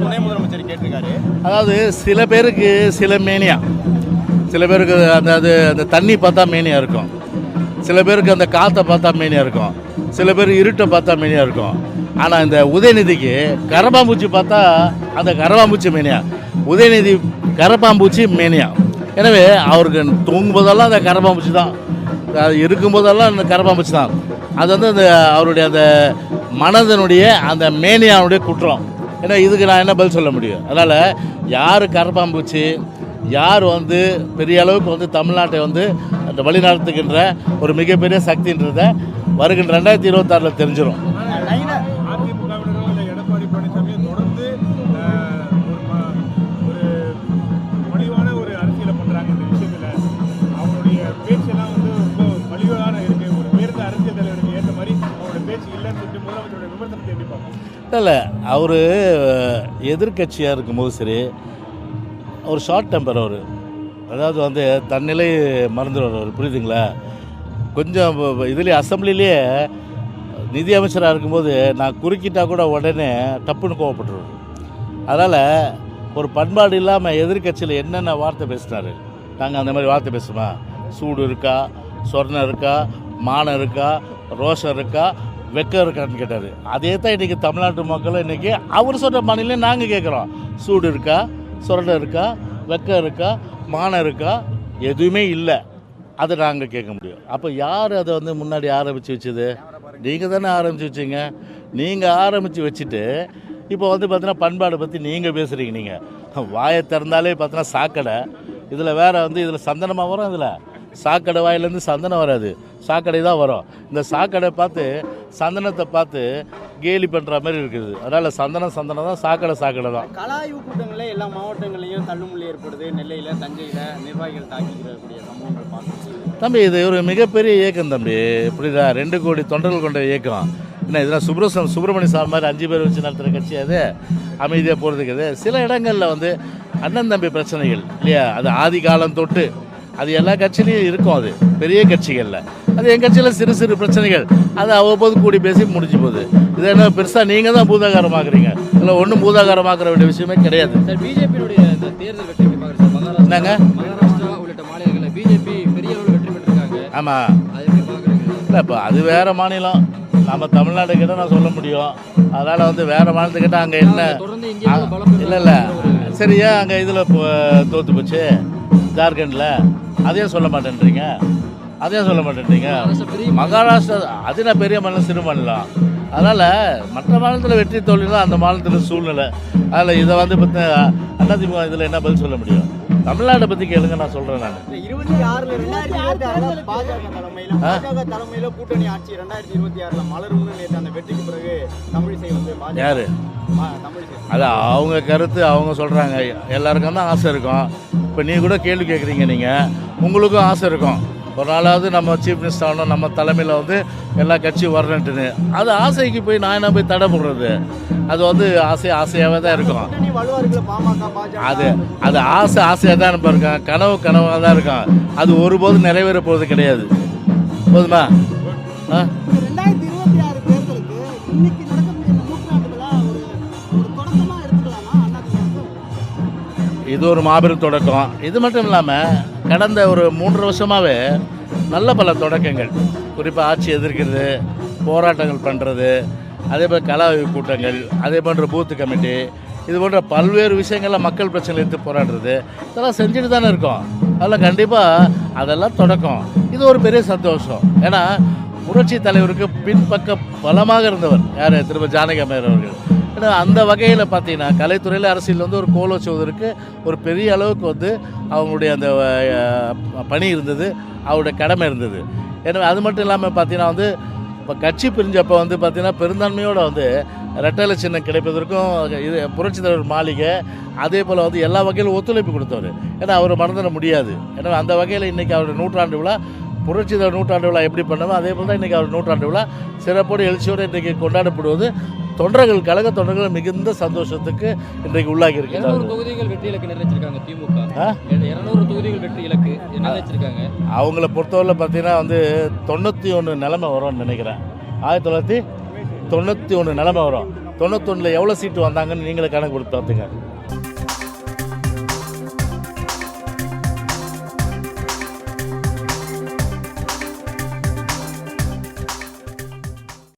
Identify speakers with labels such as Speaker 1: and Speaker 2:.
Speaker 1: துணை முதலமைச்சர் கேட்டிருக்காரு.
Speaker 2: அதாவது சில பேருக்கு சில மேனியா, சில பேருக்கு அந்த தண்ணி பார்த்தா மேனியா இருக்கும், சில பேருக்கு அந்த காற்றை பார்த்தா மேனியா இருக்கும், சில பேர் இருட்டை பார்த்தா மேனியா இருக்கும். ஆனால் இந்த உதயநிதிக்கு கரப்பாம்பூச்சி பார்த்தா அந்த கரப்பாம்பூச்சி மேனியா, உதயநிதி கரப்பாம்பூச்சி மேனியா. எனவே அவருக்கு தூங்கும்போதெல்லாம் அந்த கரப்பாம்பூச்சி தான், இருக்கும்போதெல்லாம் அந்த கரப்பாம்பூச்சி தான். அது வந்து அந்த அவருடைய அந்த மனதனுடைய அந்த மேனியானுடைய குற்றம். ஏன்னா இதுக்கு நான் என்ன பதில் சொல்ல முடியும்? அதனால் யார் கரப்பாம்பூச்சி, யார் வந்து பெரிய அளவுக்கு வந்து தமிழ்நாட்டை வந்து அந்த வழிநடத்துகின்ற ஒரு மிகப்பெரிய சக்தின்றதை வருகின்ற 2026 தெரிஞ்சிடும். இல்லை, அவர் எதிர்கட்சியாக இருக்கும்போது சரி, ஒரு ஷார்ட் டெம்பர் அவர், அதாவது வந்து தன்னிலை மறந்துடுவார் அவர், புரியுதுங்களா? கொஞ்சம் இதுலேயே அசம்பிளிலேயே நிதி அமைச்சராக இருக்கும்போது நான் குறுக்கிட்டால் கூட உடனே டப்புன்னு கோவப்பட்டுருவார். அதனால் ஒரு பண்பாடு இல்லாமல் எதிர்கட்சியில் என்னென்ன வார்த்தை பேசினார், நாங்கள் அந்த மாதிரி வார்த்தை பேசுமா? சூடு இருக்கா, சொர்ணம் இருக்கா, மானம் இருக்கா, ரோஷம் இருக்கா, வெக்கம் இருக்கான்னு கேட்டார். அதே தான் இன்றைக்கி தமிழ்நாட்டு மக்களும் இன்றைக்கி அவர் சொல்கிற மாநிலம் நாங்கள் கேட்குறோம். சூடு இருக்கா, சொர்ணம் இருக்கா, வெக்கம் இருக்கா, மானம் இருக்கா, எதுவுமே இல்லை, அதை நாங்கள் கேட்க முடியும். அப்போ யார் அதை வந்து முன்னாடி ஆரம்பித்து வச்சது? நீங்கள் தானே ஆரம்பித்து வச்சிங்க. நீங்கள் ஆரம்பித்து வச்சுட்டு இப்போ வந்து பார்த்தீங்கன்னா பண்பாடை பற்றி நீங்கள் பேசுகிறீங்க. நீங்கள் வாயை திறந்தாலே பார்த்தீங்கன்னா சாக்கடை, இதில் வேறு வந்து இதில் சந்தனமாக வரும், இதில் சாக்கடை வாயிலேருந்து சந்தனம் வராது, சாக்கடை தான் வரும். இந்த சாக்கடை பார்த்து சந்தனத்தை பார்த்து கேலி பண்ணுற மாதிரி இருக்குது. அதனால் சந்தனம் தான், சாக்கடை தான்.
Speaker 1: கலாய்வு கூட்டங்களில் எல்லா மாவட்டங்களையும் தள்ளுமுள்ளி ஏற்படுது. நெல்லையில், தஞ்சையில் நிர்வாகிகள் தாக்கிக்கூடிய சம்பவங்கள் பார்க்கணும்.
Speaker 2: தம்பி, இது ஒரு மிகப்பெரிய இயக்கம் தம்பி, புரியுதா? 2 கோடி தொண்டர்கள் கொண்ட இயக்கம். என்ன இதெல்லாம் சுப்பிரமணிய சாமி மாதிரி 5 பேர் வச்சு நடத்துகிற கட்சி அது? அமைதியாக போகிறதுக்கு அது சில இடங்களில் வந்து அண்ணன் தம்பி பிரச்சனைகள் இல்லையா, அது ஆதி காலம் தொட்டு அது எல்லா கட்சியிலையும் இருக்கும். அது பெரிய கட்சிகளில், அது என் கட்சியில் சிறு சிறு பிரச்சனைகள், அது அவ்வப்போது கூடி பேசி முடிஞ்சு போகுது. இது என்ன பெருசாக நீங்கள் தான் பூதாகாரமாக்குறீங்க, இல்லை ஒன்றும் பூதாகாரமாக்குற வேண்டிய விஷயமே கிடையாது.
Speaker 1: சார், பிஜேபியுடைய தேர்தல் வெற்றி
Speaker 2: என்னங்க
Speaker 1: மகாராஷ்டிரா உள்ளிட்ட மாநிலங்களில் பிஜேபி பெரிய அளவில் வெற்றி பெற்றிருக்காங்க.
Speaker 2: ஆமாம், இல்லை இப்போ அது வேறு மாநிலம், நம்ம தமிழ்நாடு கிட்ட நான் சொல்ல முடியும். அதனால் வந்து வேறு மாநிலத்துக்கிட்ட அங்கே என்ன இல்லை சரியா, அங்கே இதில் தோற்று போச்சு ஜார்க்கண்டில், அதையும் சொல்ல மாட்டேன்றீங்க. மகாராஷ்டிரா அது நான் பெரிய மாநிலம், சிறு மாநிலம். அதனால் மற்ற மாநிலத்தில் வெற்றி தோல்வினா அந்த மாநிலத்தில் சூழ்நிலை. அதில் இதை வந்து பற்றி அதிமுக இதில் என்ன பதில் சொல்ல முடியும்? தமிழ்நாட்டை பற்றி கேளுங்க, நான் சொல்கிறேன். நான்
Speaker 1: 2026 பாஜக தலைமையில் கூட்டணி ஆட்சி 2026 மலரும்னு நேற்று அந்த வெற்றிக்கு பிறகு தமிழிசை வந்து
Speaker 2: யார் அது அவங்க கருத்து, அவங்க சொல்கிறாங்க. எல்லாருக்கும் தான் ஆசை இருக்கும். இப்போ நீ கூட கேள்வி கேட்குறீங்க, நீங்கள் உங்களுக்கும் ஆசை இருக்கும் ஒரு நாளாவது நம்ம சீஃப் மினிஸ்டர் ஆகணும், நம்ம தலைமையில் வந்து எல்லா கட்சியும் வரணுன்ட்டுன்னு. அது ஆசைக்கு போய் நான் என்ன போய் தடை போடுறது? அது வந்து ஆசையாகவே தான் இருக்கும். அது ஆசையாக தான் இருப்பாங்க, கனவாக தான் இருக்கும். அது ஒருபோதும் நிறைவேற போகிறது கிடையாது. போதுமா? இது ஒரு மாபெரும் தொடக்கம். இது மட்டும் இல்லாமல் கடந்த ஒரு 3 வருஷமாகவே நல்ல பல தொடக்கங்கள், குறிப்பாக ஆட்சி எதிர்க்கிறது, போராட்டங்கள் பண்ணுறது, அதே போல் கலாய்வு கூட்டங்கள், அதே போன்ற பூத்து கமிட்டி, இது போன்ற பல்வேறு விஷயங்களில் மக்கள் பிரச்சனை எடுத்து போராடுறது, இதெல்லாம் செஞ்சுட்டு தானே இருக்கோம். அதெல்லாம் கண்டிப்பாக அதெல்லாம் தொடக்கம். இது ஒரு பெரிய சந்தோஷம். ஏன்னா புரட்சி தலைவருக்கு பின்பக்க பலமாக இருந்தவர் யார்? திரும்ப ஜானகி அம்மையார் அவர்கள். ஏன்னா அந்த வகையில் பார்த்தீங்கன்னா கலைத்துறையில் அரசியல் வந்து ஒரு கோலோச்சுவதற்கு ஒரு பெரிய அளவுக்கு வந்து அவங்களுடைய அந்த பணி இருந்தது, அவருடைய கடமை இருந்தது. எனவே அது மட்டும் இல்லாமல் பார்த்தீங்கன்னா வந்து இப்போ கட்சி பிரிஞ்சப்போ வந்து பார்த்திங்கன்னா பெருந்தன்மையோடு வந்து ரெட்டலை சின்னம் கிடைப்பதற்கும் இது புரட்சி தலைவர் மாளிகை அதே போல் வந்து எல்லா வகையிலும் ஒத்துழைப்பு கொடுத்தவர். ஏன்னா அவர் மறந்துட முடியாது. எனவே அந்த வகையில் இன்றைக்கி அவருடைய நூற்றாண்டு விழா, புரட்சி தலைவர் நூற்றாண்டு விழா எப்படி பண்ணுவோம் அதே போல் தான் இன்றைக்கி அவர் நூற்றாண்டு விழா சிறப்போடு எழுச்சியோடு இன்றைக்கி கொண்டாடப்படுவது தொண்டர்கள், கழக தொண்டர்கள் மிகுந்த சந்தோஷத்துக்கு இன்றைக்கு உள்ளாகி இருக்கு.
Speaker 1: 200 தொகுதிகள் வெற்றி இலக்கு நிர்ணயிச்சிருக்காங்க திமுக. 200 தொகுதிகள் வெற்றி இலக்கு நிர்ணயிச்சிருக்காங்க.
Speaker 2: அவங்கள பொறுத்தவரையில் பார்த்தீங்கன்னா வந்து 91 நிலைமை வரும்னு நினைக்கிறேன். 1991 நிலைமை வரும். 91 எவ்வளோ சீட்டு வந்தாங்கன்னு நீங்களே கணக்கு கொடுத்து பார்த்துங்க.